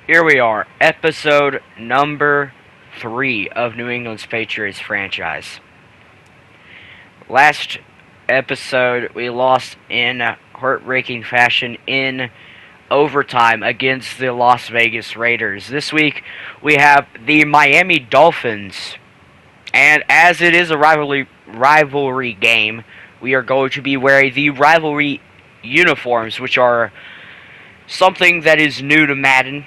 Here we are, episode number 3 of New England's Patriots Franchise. Last episode, we lost in heartbreaking fashion in overtime against the Las Vegas Raiders. This week, we have the Miami Dolphins. And as it is a rivalry game, we are going to be wearing the rivalry uniforms, which are something that is new to Madden.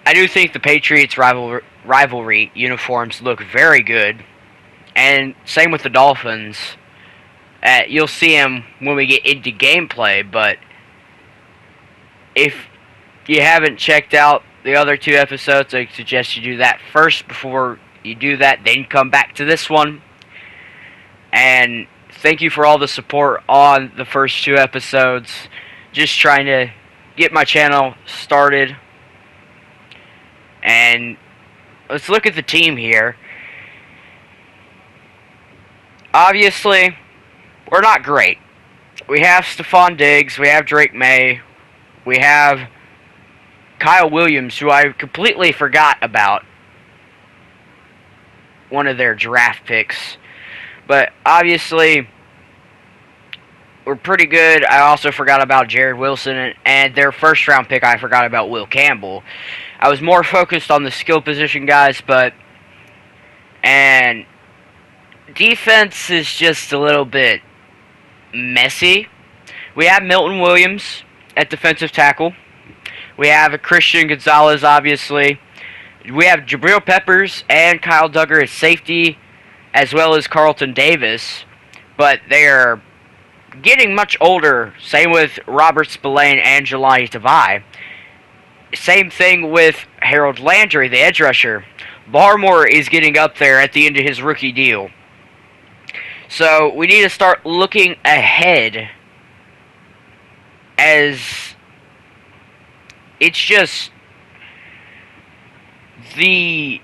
I do think the Patriots rivalry uniforms look very good, and same with the Dolphins. You'll see them when we get into gameplay, but if you haven't checked out the other 2 episodes, I suggest you do that first before you do that, then come back to this one. And thank you for all the support on the first 2 episodes. Just trying to get my channel started. And let's look at the team here. Obviously, we're not great. We have Stephon Diggs, we have Drake May, we have Kyle Williams, who I completely forgot about. One of their draft picks. But obviously, we're pretty good. I also forgot about Jared Wilson, and their first round pick, I forgot about Will Campbell. I was more focused on the skill position guys, and defense is just a little bit messy. We have Milton Williams at defensive tackle. We have Christian Gonzalez, obviously. We have Jabril Peppers and Kyle Duggar at safety, as well as Carlton Davis. But they're getting much older. Same with Robert Spillane and Jelani Tavai. Same thing with Harold Landry, the edge rusher. Barmore is getting up there at the end of his rookie deal. So we need to start looking ahead, as it's just the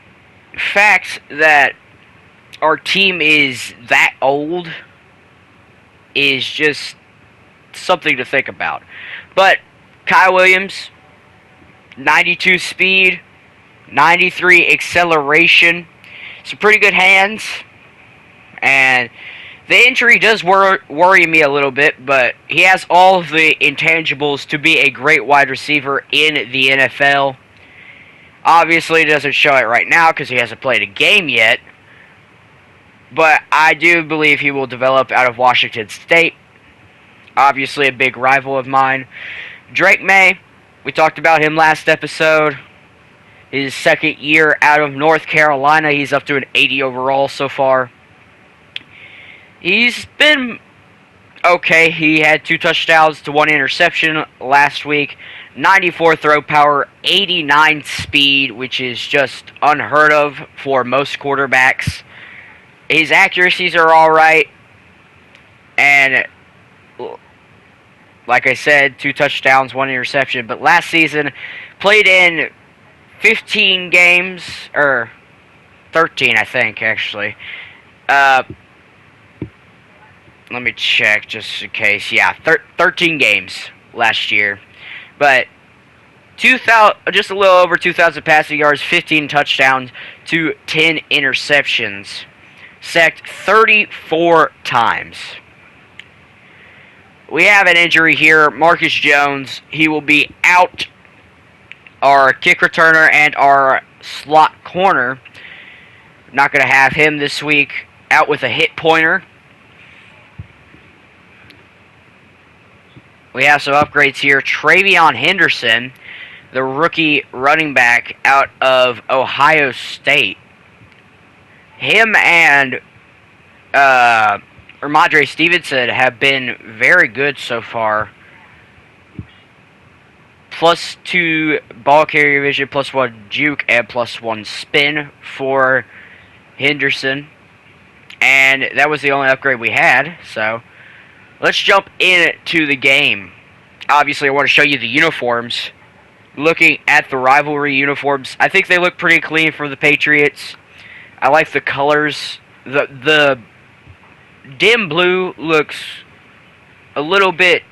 fact that our team is that old is just something to think about. But Kyle Williams, 92 speed, 93 acceleration, some pretty good hands, and the injury does worry me a little bit, but he has all of the intangibles to be a great wide receiver in the NFL. Obviously, he doesn't show it right now because he hasn't played a game yet, but I do believe he will develop out of Washington State. Obviously, a big rival of mine. Drake May, we talked about him last episode. His second year out of North Carolina. He's up to an 80 overall so far. He's been okay. He had 2 touchdowns to 1 interception last week. 94 throw power, 89 speed, which is just unheard of for most quarterbacks. His accuracies are alright. And like I said, 2 touchdowns, 1 interception. But last season, played in 15 games, or 13, I think, actually. Let me check just in case. Yeah, 13 games last year. But just a little over 2,000 passing yards, 15 touchdowns to 10 interceptions. Sacked 34 times. We have an injury here. Marcus Jones, he will be out. Our kick returner and our slot corner. Not going to have him this week. Out with a hip pointer. We have some upgrades here. Travion Henderson, the rookie running back out of Ohio State. Him and Ramondre Stevenson have been very good so far. +2 ball carrier vision, +1 juke, and +1 spin for Henderson. And that was the only upgrade we had, so let's jump into the game. Obviously, I want to show you the uniforms. Looking at the rivalry uniforms, I think they look pretty clean for the Patriots. I like the colors. The dim blue looks a little bit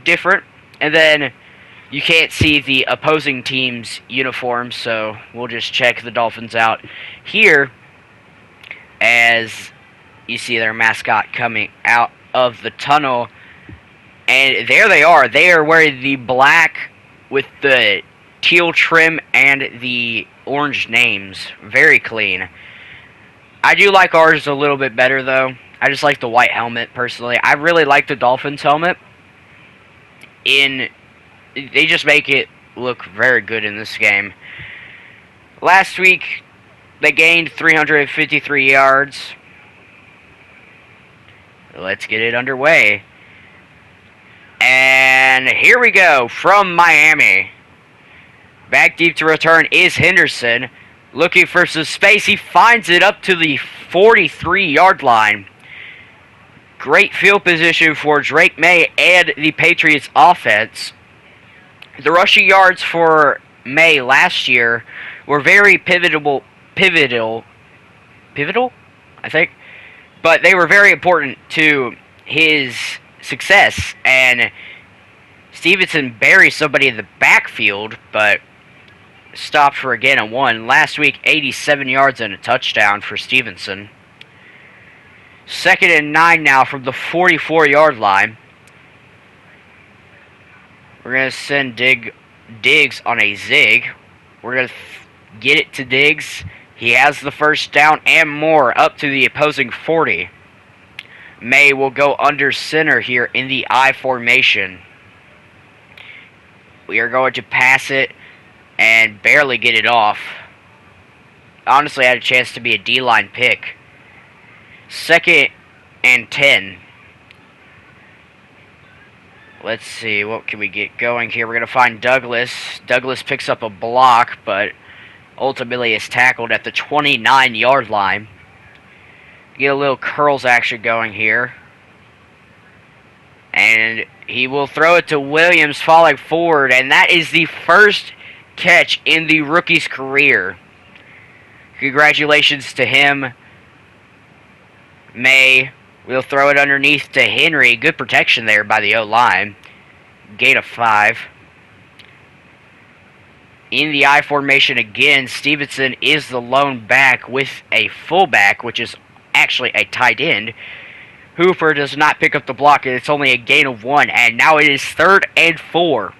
different. And then You can't see the opposing team's uniform, so we'll just check the Dolphins out here as you see their mascot coming out of the tunnel. And there they are. They are wearing the black with the teal trim and the orange names. Very clean. I do like ours a little bit better, though. I just like the white helmet, personally. I really like the Dolphins helmet. They just make it look very good in this game. Last week, they gained 353 yards. Let's get it underway. And here we go from Miami. Back deep to return is Henderson. Looking for some space. He finds it up to the 43-yard line. Great field position for Drake May and the Patriots offense. The rushing yards for May last year were very pivotal, I think. But they were very important to his success. And Stevenson buried somebody in the backfield, but stopped for a gain of 1. Last week, 87 yards and a touchdown for Stevenson. 2nd and 9 now from the 44-yard line. We're going to send Diggs on a zig. We're going to get it to Diggs. He has the first down and more up to the opposing 40. May will go under center here in the I formation. We are going to pass it and barely get it off. Honestly, had a chance to be a D-line pick. 2nd and 10. Let's see, what can we get going here? We're going to find Douglas. Douglas picks up a block, but ultimately is tackled at the 29-yard line. Get a little curls action going here. And he will throw it to Williams falling forward, and that is the first catch in the rookie's career. Congratulations to him. May will throw it underneath to Henry. Good protection there by the O-line. Gain of 5. In the I formation again, Stevenson is the lone back with a fullback, which is actually a tight end. Hooper does not pick up the block, and it's only a gain of 1. And now it is 3rd and 4.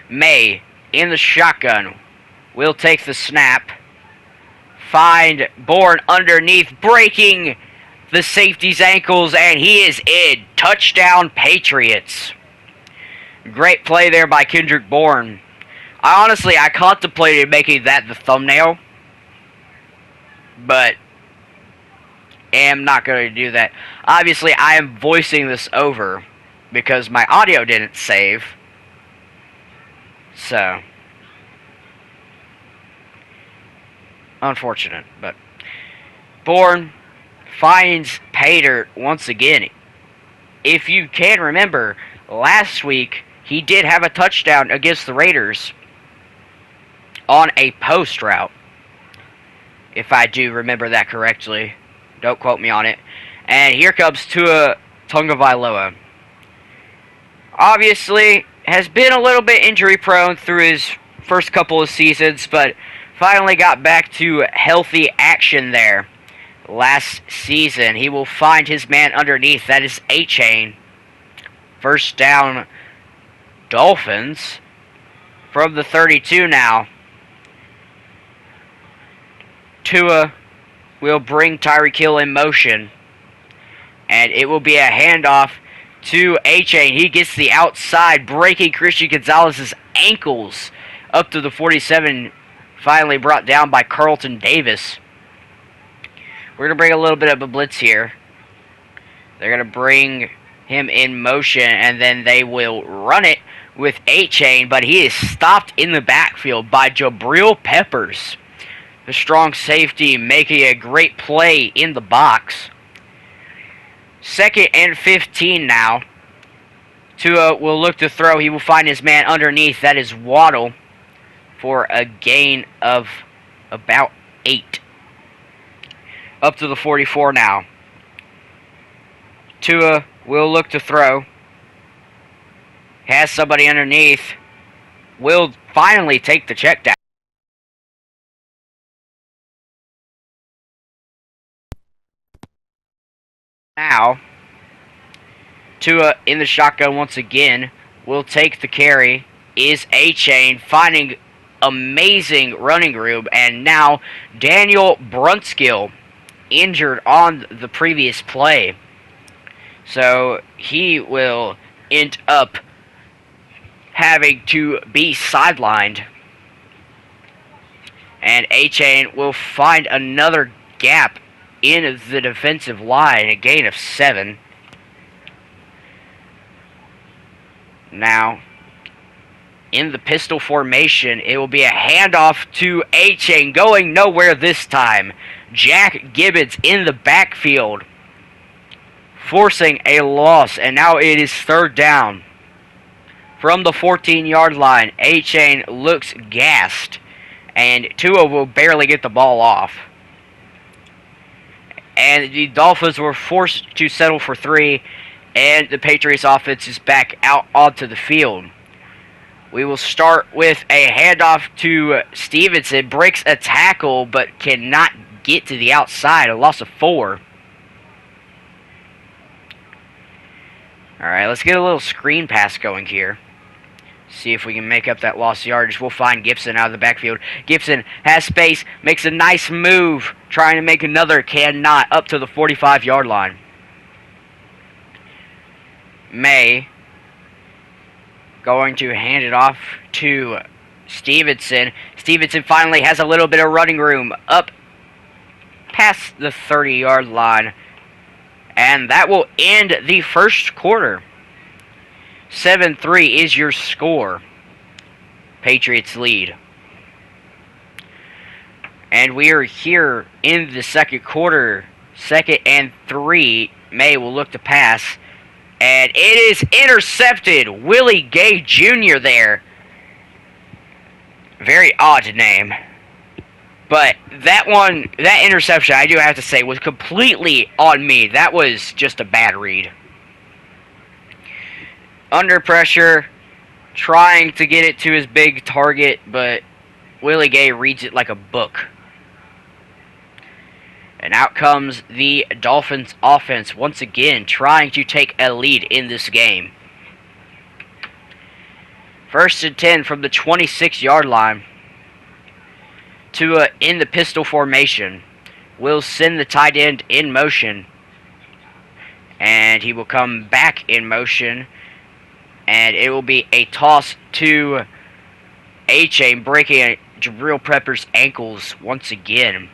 May, in the shotgun, will take the snap. Find Bourne underneath, breaking the safety's ankles, and he is in. Touchdown, Patriots. Great play there by Kendrick Bourne. I contemplated making that the thumbnail, but am not going to do that. Obviously, I am voicing this over because my audio didn't save. So, unfortunate, but Bourne finds pay dirt once again. If you can remember, last week he did have a touchdown against the Raiders on a post route, if I do remember that correctly. Don't quote me on it. And here comes Tua Tagovailoa. Obviously, has been a little bit injury prone through his first couple of seasons, but finally got back to healthy action there last season. He will find his man underneath. That is A-Chain. First down, Dolphins from the 32 now. Tua will bring Tyreek Hill in motion, and it will be a handoff to A-Chain. He gets the outside, breaking Christian Gonzalez's ankles up to the 47, finally brought down by Carlton Davis. We're going to bring a little bit of a blitz here. They're going to bring him in motion, and then they will run it with A-Chain, but he is stopped in the backfield by Jabril Peppers. The strong safety making a great play in the box. 2nd and 15 now. Tua will look to throw. He will find his man underneath. That is Waddle for a gain of about 8. Up to the 44 now. Tua will look to throw. Has somebody underneath. Will finally take the check down. Now, Tua in the shotgun once again. Will take the carry. Is A-Chain finding amazing running room. And now Daniel Brunskill injured on the previous play. So he will end up having to be sidelined. And A-Chain will find another gap in the defensive line, a gain of 7. Now, in the pistol formation, it will be a handoff to A-Chain, going nowhere this time. Jack Gibbons in the backfield, forcing a loss, and now it is 3rd down. From the 14-yard line, A-Chain looks gassed, and Tua will barely get the ball off. And the Dolphins were forced to settle for 3, and the Patriots offense is back out onto the field. We will start with a handoff to Stevenson. Breaks a tackle, but cannot get to the outside. A loss of 4. Alright, let's get a little screen pass going here. See if we can make up that lost yardage. We'll find Gibson out of the backfield. Gibson has space, makes a nice move, trying to make another, cannot, up to the 45-yard line. May going to hand it off to Stevenson. Stevenson finally has a little bit of running room up past the 30-yard line. And that will end the first quarter. 7-3 is your score. Patriots lead. And we are here in the second quarter. 2nd and 3. May will look to pass. And it is intercepted. Willie Gay Jr. there. Very odd name. But that interception, I do have to say, was completely on me. That was just a bad read. Under pressure, trying to get it to his big target, but Willie Gay reads it like a book. And out comes the Dolphins offense once again, trying to take a lead in this game. 1st and 10 from the 26-yard line. Tua in the pistol formation. Will send the tight end in motion. And he will come back in motion. And it will be a toss to A-Chain, breaking Jabril Prepper's ankles once again.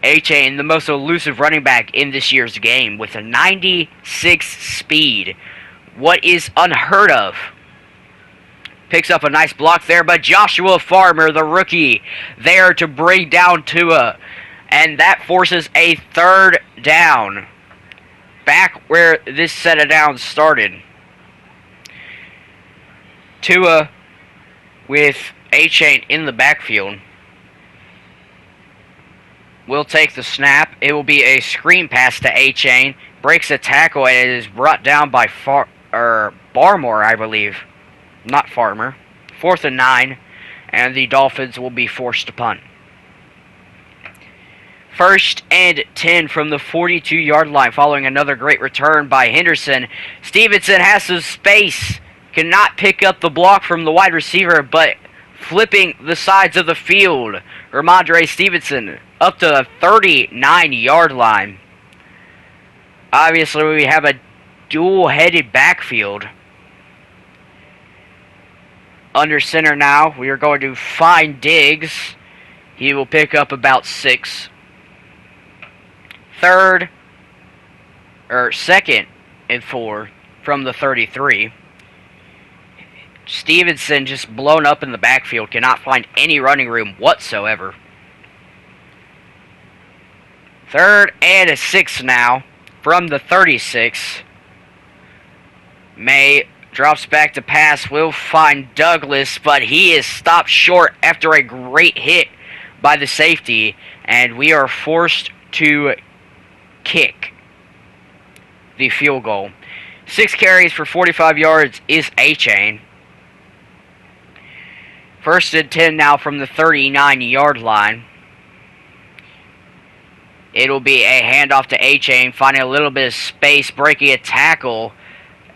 A-Chain, the most elusive running back in this year's game, with a 96 speed. What is unheard of. Picks up a nice block there, but Joshua Farmer, the rookie, there to bring down Tua. And that forces a 3rd down. Back where this set of downs started. Tua with A-Chain in the backfield. Will take the snap. It will be a screen pass to A-Chain. Breaks a tackle, and it is brought down by Barmore, I believe. Not Farmer. 4th and 9, and the Dolphins will be forced to punt. 1st and 10 from the 42-yard line, following another great return by Henderson. Stevenson has some space. Cannot pick up the block from the wide receiver, but flipping the sides of the field. Ramondre Stevenson up to the 39-yard line. Obviously, we have a dual-headed backfield. Under center now, we are going to find Diggs. He will pick up about 6. 2nd and 4 from the 33. Stevenson just blown up in the backfield, cannot find any running room whatsoever. 3rd and 6 now from the 36. May drops back to pass, will find Douglas, but he is stopped short after a great hit by the safety, and we are forced to kick the field goal. 6 carries for 45 yards is A-Chain. First and 10 now from the 39-yard line. It'll be a handoff to A-Chain, finding a little bit of space, breaking a tackle,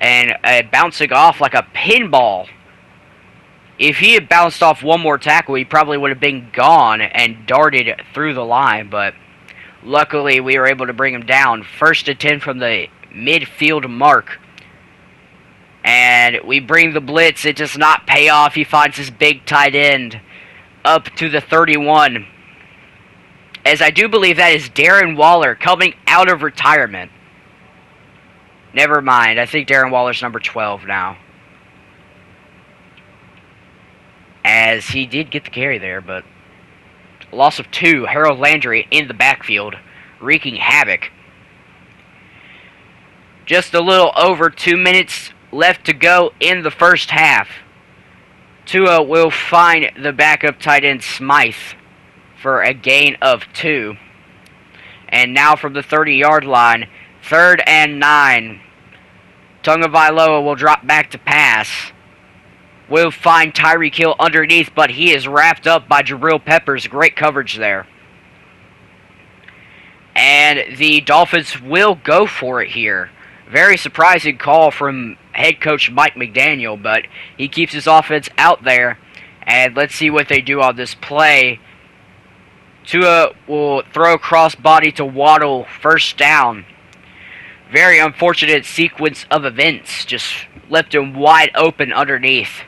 and bouncing off like a pinball. If he had bounced off one more tackle, he probably would have been gone and darted through the line, but luckily we were able to bring him down. First and 10 from the midfield mark. And we bring the blitz. It does not pay off. He finds his big tight end up to the 31. As I do believe that is Darren Waller coming out of retirement. Never mind. I think Darren Waller's number 12 now. As he did get the carry there, but loss of 2. Harold Landry in the backfield, wreaking havoc. Just a little over 2 minutes left to go in the first half. Tua will find the backup tight end Smythe for a gain of 2. And now from the 30-yard line, 3rd and 9. Tungavailoa will drop back to pass. Will find Tyreek Hill underneath, but he is wrapped up by Jabril Peppers. Great coverage there. And the Dolphins will go for it here. Very surprising call from head coach Mike McDaniel, but he keeps his offense out there. And let's see what they do on this play. Tua will throw crossbody to Waddle, first down. Very unfortunate sequence of events. Just left him wide open underneath.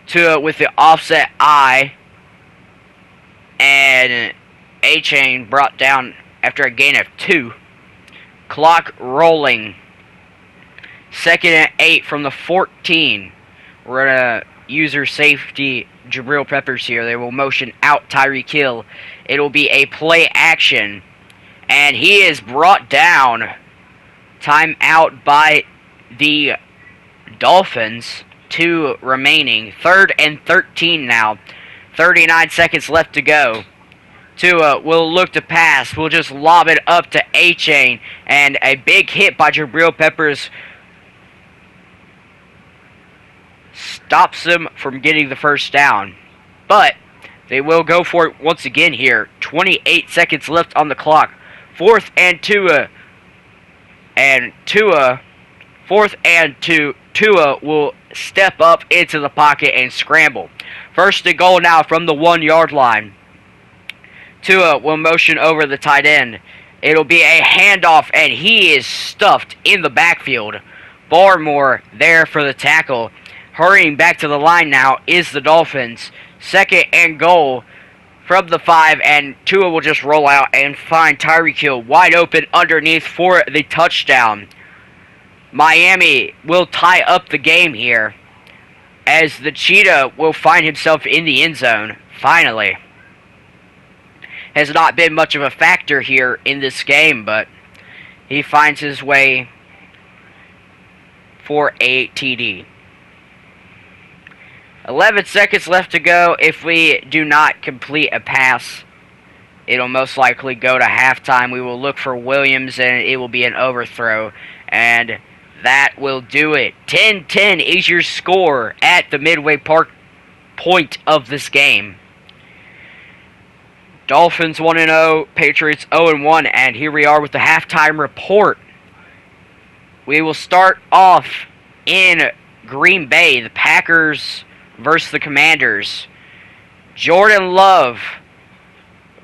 Tua with the offset eye. And A-Chain brought down after a gain of 2. Clock rolling. 2nd and 8 from the 14. We're going to user safety Jabril Peppers here. They will motion out Tyreek Hill. It'll be a play action. And he is brought down. Time out by the Dolphins. 2 remaining. 3rd and 13 now. 39 seconds left to go. Tua will look to pass. We'll just lob it up to A-Chain. And a big hit by Jabril Peppers stops him from getting the first down. But they will go for it once again here. 28 seconds left on the clock. 4th and Tua. And Tua, 4th and 2. Tua will step up into the pocket and scramble. First and goal now from the 1-yard line. Tua will motion over the tight end. It'll be a handoff, and he is stuffed in the backfield. Barmore there for the tackle. Hurrying back to the line now is the Dolphins. 2nd and goal from the 5, and Tua will just roll out and find Tyreek Hill wide open underneath for the touchdown. Miami will tie up the game here as the Cheetah will find himself in the end zone, finally. Has not been much of a factor here in this game, but he finds his way for a TD. 11 seconds left to go. If we do not complete a pass, it'll most likely go to halftime. We will look for Williams, and it will be an overthrow. And that will do it. 10-10 is your score at the midway point of this game. Dolphins 1-0, Patriots 0-1, and here we are with the halftime report. We will start off in Green Bay, the Packers versus the Commanders. Jordan Love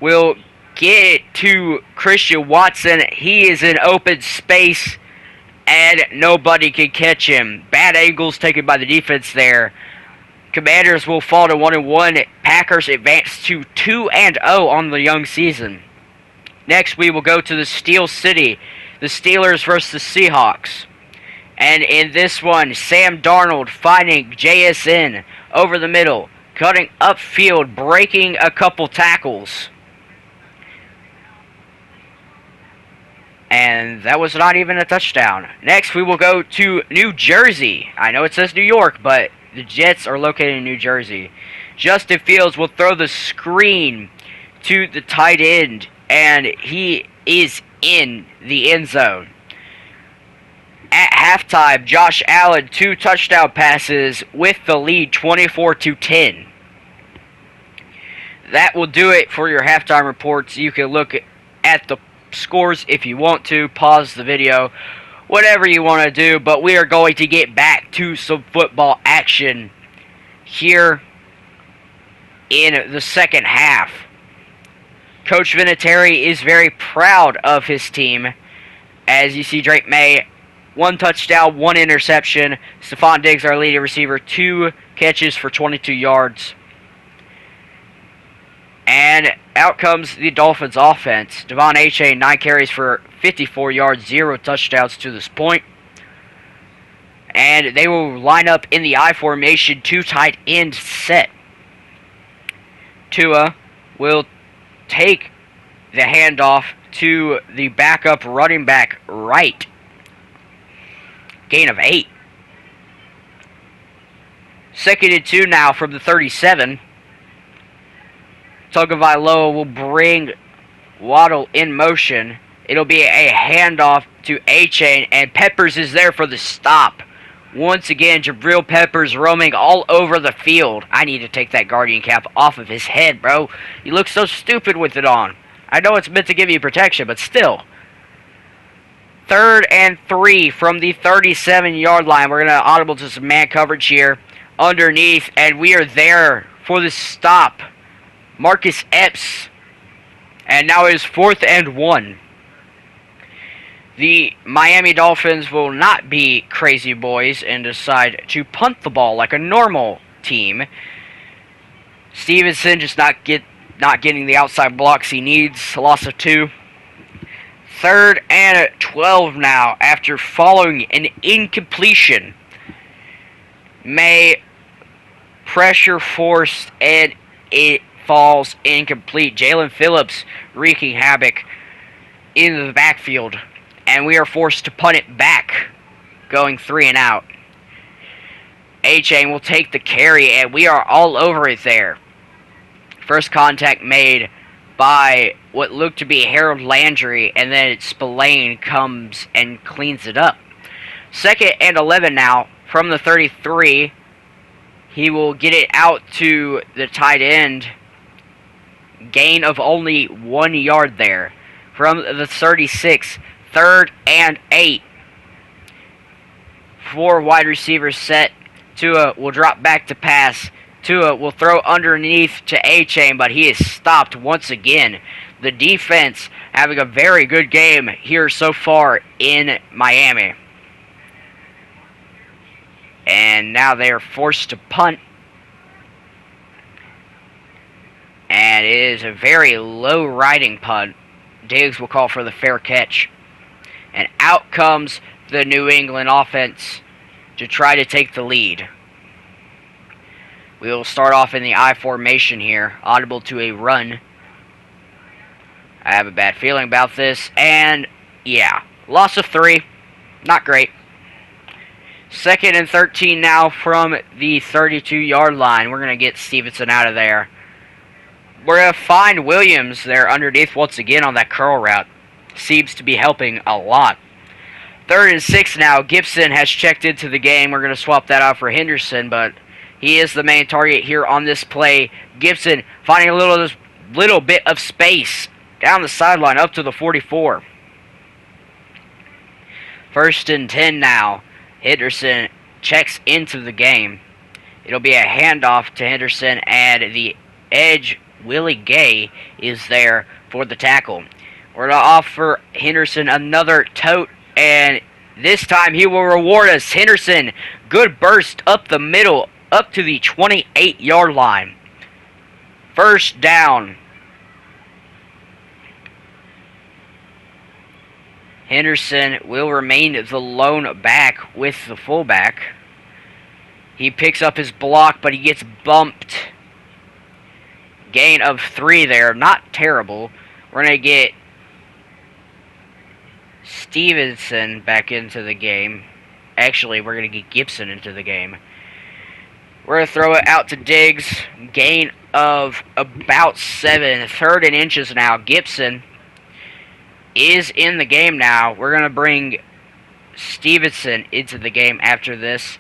will get it to Christian Watson. He is in open space, and nobody can catch him. Bad angles taken by the defense there. Commanders will fall to 1-1. Packers advance to 2-0 on the young season. Next, we will go to the Steel City, the Steelers versus the Seahawks. And in this one, Sam Darnold finding JSN over the middle, cutting upfield, breaking a couple tackles. And that was not even a touchdown. Next, we will go to New Jersey. I know it says New York, but the Jets are located in New Jersey. Justin Fields will throw the screen to the tight end, and he is in the end zone. At halftime, Josh Allen 2 touchdown passes with the lead 24-10. That will do it for your halftime reports. You can look at the scores if you want to, pause the video, whatever you want to do, but we are going to get back to some football action here in the second half. Coach Vinatieri is very proud of his team. As you see, Drake May, 1 touchdown, 1 interception. Stephon Diggs, our leading receiver, 2 catches for 22 yards. And out comes the Dolphins offense. Devon Achane, 9 carries for 54 yards, 0 touchdowns to this point. And they will line up in the I formation, 2 tight end set. Tua will take the handoff to the backup running back right. Gain of 8. 2nd and 2 now from the 37. Tagovailoa will bring Waddle in motion. It'll be a handoff to Achane, and Peppers is there for the stop. Once again, Jabril Peppers roaming all over the field. I need to take that Guardian cap off of his head, bro. He looks so stupid with it on. I know it's meant to give you protection, but still. 3rd and 3 from the 37-yard line. We're going to audible to some man coverage here underneath, and we are there for the stop. Marcus Epps. And now it is 4th and 1. The Miami Dolphins will not be crazy boys and decide to punt the ball like a normal team. Stevenson just not getting the outside blocks he needs. A loss of 2. 3rd and 12 now after following an incompletion. May pressure forced and it falls incomplete. Jalen Phillips wreaking havoc in the backfield. And we are forced to punt it back, going 3 and out. Achane will take the carry, and we are all over it there. First contact made by what looked to be Harold Landry, and then Spillane comes and cleans it up. 2nd and 11 now from the 33. He will get it out to the tight end. Gain of only 1 yard there. From the 36, 3rd and 8. 4 wide receivers set. Tua will drop back to pass. Tua will throw underneath to Achane, but he is stopped once again. The defense having a very good game here so far in Miami. And now they are forced to punt. And it is a very low riding punt. Diggs will call for the fair catch. And out comes the New England offense to try to take the lead. We will start off in the I formation here. Audible to a run. I have a bad feeling about this. And, yeah. Loss of 3. Not great. 2nd and 13 now from the 32-yard line. We're going to get Stevenson out of there. We're going to find Williams there underneath once again on that curl route. Seems to be helping a lot. 3rd and 6 now. Gibson has checked into the game. We're going to swap that out for Henderson, but he is the main target here on this play. Gibson finding a little bit of space down the sideline up to the 44. 1st and 10 now. Henderson checks into the game. It'll be a handoff to Henderson, and the edge, Willie Gay, is there for the tackle. We're going to offer Henderson another tote, and this time he will reward us. Henderson, good burst up the middle, up to the 28-yard line. 1st down. Henderson will remain the lone back with the fullback. He picks up his block, but he gets bumped. Gain of 3 there. Not terrible. We're going to get Stevenson back into the game. Actually, we're going to get Gibson into the game. We're going to throw it out to Diggs. Gain of about 7. 3rd and inches now. Gibson is in the game now. We're going to bring Stevenson into the game after this.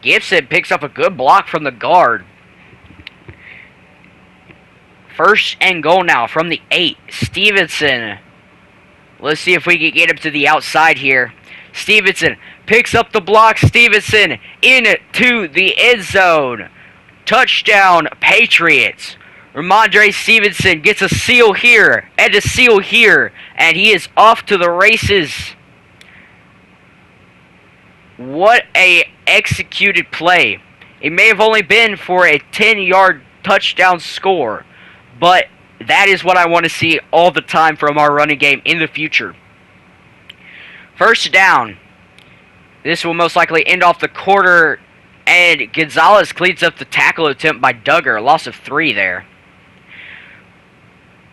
Gibson picks up a good block from the guard. 1st and goal now from the 8. Stevenson. Let's see if we can get him to the outside here. Stevenson picks up the block. Stevenson into the end zone. Touchdown, Patriots. Ramondre Stevenson gets a seal here and a seal here, and he is off to the races. What a executed play. It may have only been for a 10-yard touchdown score, but that is what I want to see all the time from our running game in the future. 1st down. This will most likely end off the quarter, and Gonzalez cleans up the tackle attempt by Duggar. Loss of 3 there.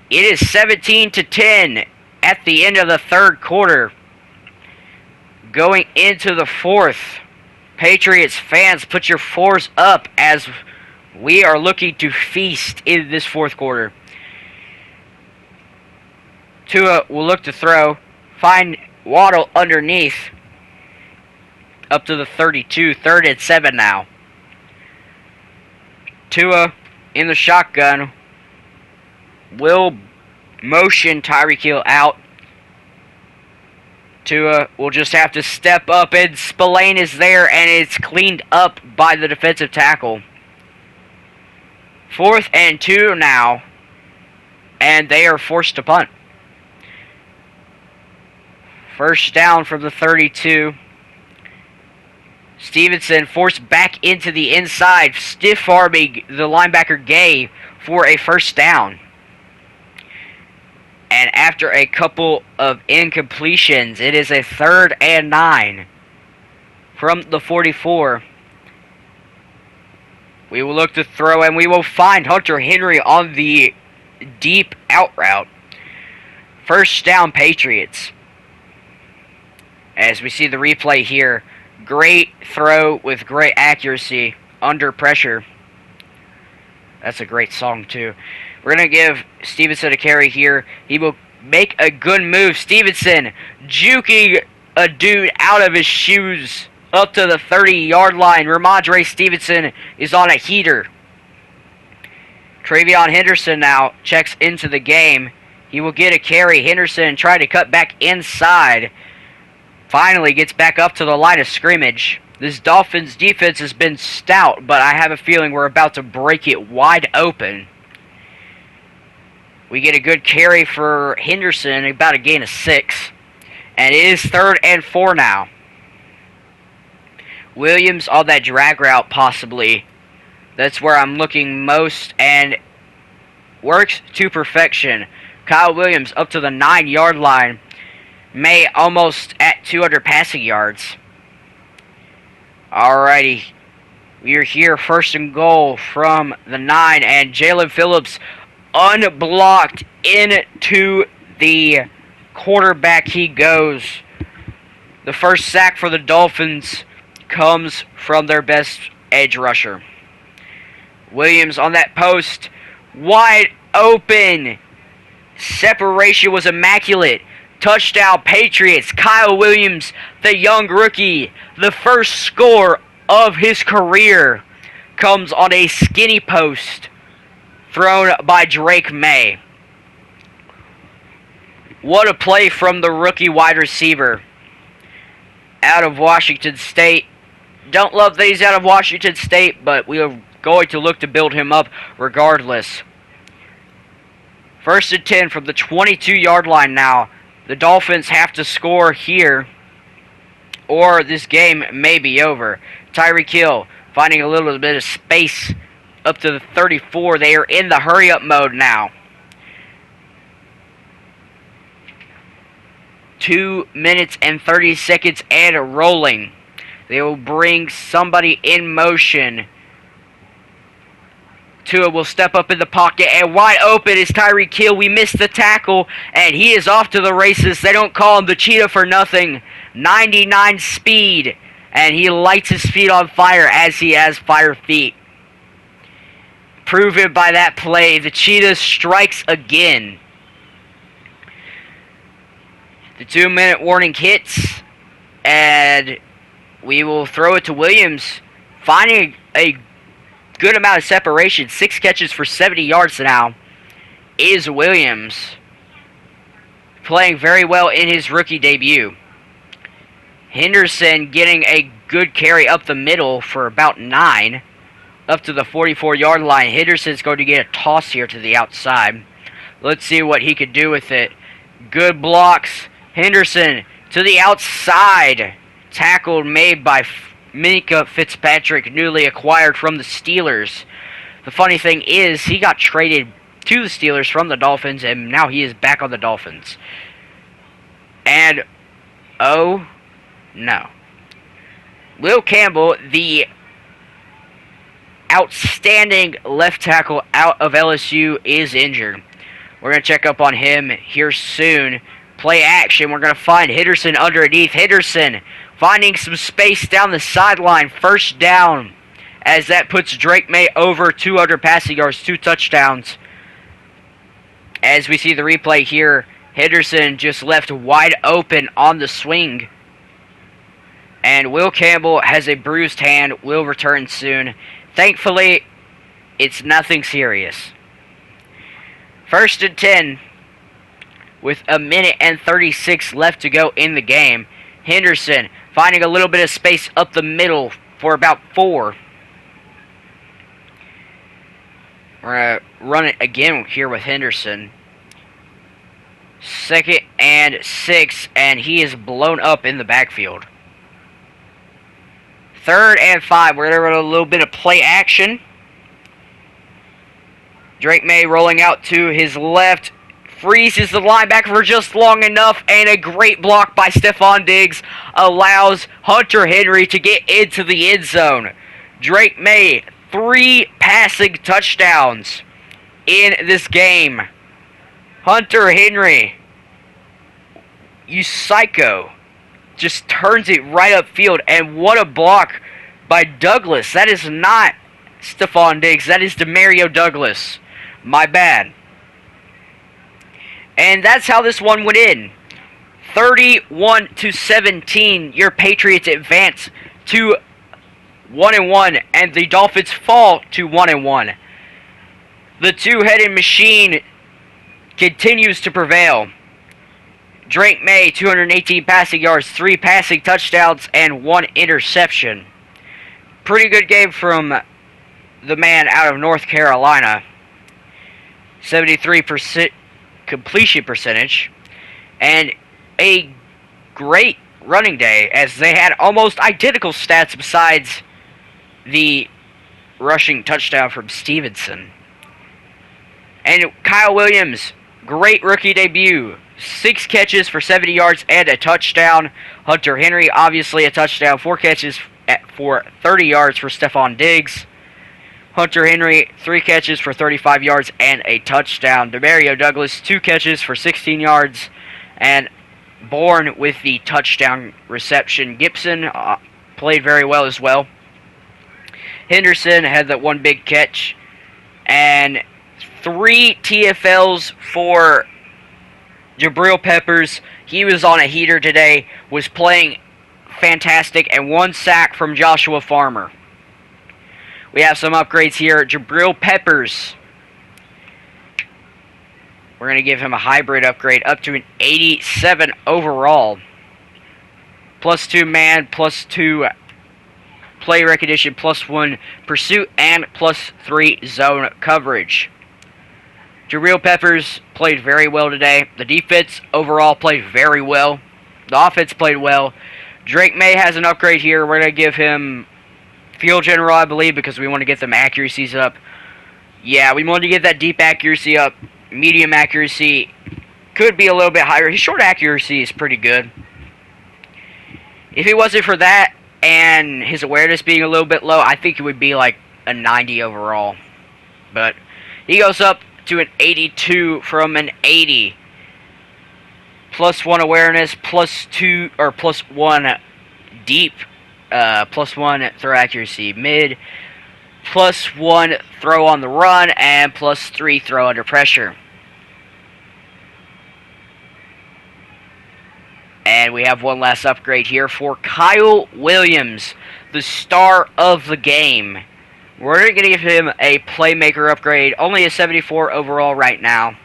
It is 17-10 at the end of the 3rd quarter. Going into the 4th. Patriots fans, put your 4s up as we are looking to feast in this 4th quarter. Tua will look to throw. Find Waddle underneath. Up to the 32. 3rd and 7 now. Tua in the shotgun. Will motion Tyreek Hill out. Tua will just have to step up, and Spillane is there, and it's cleaned up by the defensive tackle. 4th and 2 now, and they are forced to punt. 1st down from the 32. Stevenson forced back into the inside, stiff-arming the linebacker Gay for a 1st down. And after a couple of incompletions, it is a 3rd and 9 from the 44. We will look to throw, and we will find Hunter Henry on the deep out route. 1st down, Patriots. As we see the replay here, great throw with great accuracy under pressure. That's a great song, too. We're going to give Stevenson a carry here. He will make a good move. Stevenson juking a dude out of his shoes up to the 30-yard line. Ramondre Stevenson is on a heater. Travion Henderson now checks into the game. He will get a carry. Henderson trying to cut back inside. Finally gets back up to the line of scrimmage. This Dolphins defense has been stout, but I have a feeling we're about to break it wide open. We get a good carry for Henderson, about a gain of 6. And it is 3rd and 4 now. Williams on that drag route, possibly. That's where I'm looking most, and works to perfection. Kyle Williams up to the 9-yard line. May almost at 200 passing yards. Alrighty. We are here, 1st and goal from the 9, and Jalen Phillips unblocked into the quarterback he goes. The 1st sack for the Dolphins comes from their best edge rusher. Williams on that post, wide open. Separation was immaculate. Touchdown, Patriots. Kyle Williams, the young rookie, the 1st score of his career, comes on a skinny post thrown by Drake May. What a play from the rookie wide receiver out of Washington State. Don't love that he's out of Washington State, but we are going to look to build him up regardless. 1st and 10 from the 22-yard line now. The Dolphins have to score here, or this game may be over. Tyreek Hill finding a little bit of space up to the 34. They are in the hurry-up mode now. 2 minutes and 30 seconds and rolling. They will bring somebody in motion. Tua will step up in the pocket, and wide open is Tyreek Hill. We missed the tackle, and he is off to the races. They don't call him the cheetah for nothing. 99 speed, and he lights his feet on fire as he has fire feet. Proven by that play, the cheetah strikes again. The 2-minute warning hits. And we will throw it to Williams, finding a good amount of separation. 6 catches for 70 yards now is Williams, playing very well in his rookie debut. Henderson getting a good carry up the middle for about 9, up to the 44-yard line. Henderson's going to get a toss here to the outside. Let's see what he could do with it. Good blocks. Henderson to the outside. Tackle made by Minkah Fitzpatrick, newly acquired from the Steelers. The funny thing is, he got traded to the Steelers from the Dolphins, and now he is back on the Dolphins. And, oh, no. Will Campbell, the outstanding left tackle out of LSU, is injured. We're going to check up on him here soon. Play action. We're going to find Henderson underneath. Henderson finding some space down the sideline. First down, as that puts Drake May over 200 passing yards, 2 touchdowns. As we see the replay here, Henderson just left wide open on the swing. And Will Campbell has a bruised hand, will return soon. Thankfully, it's nothing serious. 1st and 10, with 1:36 left to go in the game. Henderson finding a little bit of space up the middle for about 4. We're going to run it again here with Henderson. 2nd and 6, and he is blown up in the backfield. 3rd and 5, we're going to run a little bit of play action. Drake May rolling out to his left, freezes the linebacker for just long enough, and a great block by Stephon Diggs allows Hunter Henry to get into the end zone. Drake May, 3 passing touchdowns in this game. Hunter Henry, you psycho, just turns it right upfield, and what a block by Douglas. That is not Stephon Diggs, that is Demario Douglas. My bad. And that's how this one went in. 31-17, your Patriots advance to 1-1, and the Dolphins fall to 1-1. The two-headed machine continues to prevail. Drake May, 218 passing yards, 3 passing touchdowns, and 1 interception. Pretty good game from the man out of North Carolina. 73% completion percentage, and a great running day, as they had almost identical stats besides the rushing touchdown from Stevenson. And Kyle Williams, great rookie debut. 6 catches for 70 yards and a touchdown. Hunter Henry, obviously a touchdown. 4 catches for 30 yards for Stephon Diggs. Hunter Henry, 3 catches for 35 yards and a touchdown. Demario Douglas, 2 catches for 16 yards, and Bourne with the touchdown reception. Gibson played very well as well. Henderson had that 1 big catch, and 3 TFLs for Jabril Peppers. He was on a heater today, was playing fantastic, and 1 sack from Joshua Farmer. We have some upgrades here. Jabril Peppers, we're going to give him a hybrid upgrade up to an 87 overall. +2 man, +2 play recognition, +1 pursuit, and +3 zone coverage. Jabril Peppers played very well today. The defense overall played very well. The offense played well. Drake May has an upgrade here. We're going to give him field general, I believe, because we want to get them accuracies up. Yeah, we want to get that deep accuracy up. Medium accuracy could be a little bit higher. His short accuracy is pretty good. If it wasn't for that and his awareness being a little bit low, I think it would be like a 90 overall. But he goes up to an 82 from an 80. +1 awareness, +2 or +1 deep. +1 throw accuracy mid, +1 throw on the run, and +3 throw under pressure. And we have one last upgrade here for Kyle Williams, the star of the game. We're going to give him a playmaker upgrade, only a 74 overall right now.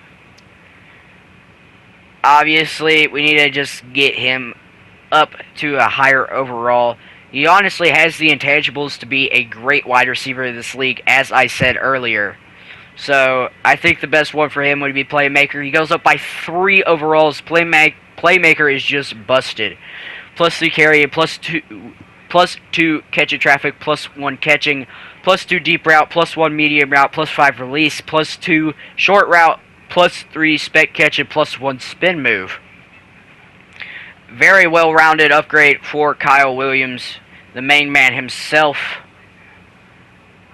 Obviously, we need to just get him up to a higher overall. He honestly has the intangibles to be a great wide receiver in this league, as I said earlier. So, I think the best one for him would be playmaker. He goes up by 3 overalls. Playmaker is just busted. Plus 3 carry, plus 2 catching traffic, plus 1 catching, plus 2 deep route, plus 1 medium route, plus 5 release, plus 2 short route, plus 3 spec catch, and plus 1 spin move. Very well-rounded upgrade for Kyle Williams, the main man himself.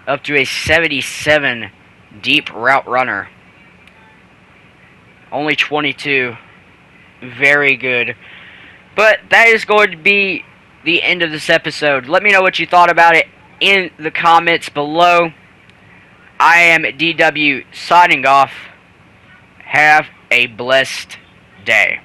Up to a 77 deep route runner. Only 22. Very good. But that is going to be the end of this episode. Let me know what you thought about it in the comments below. I am DW signing off. Have a blessed day.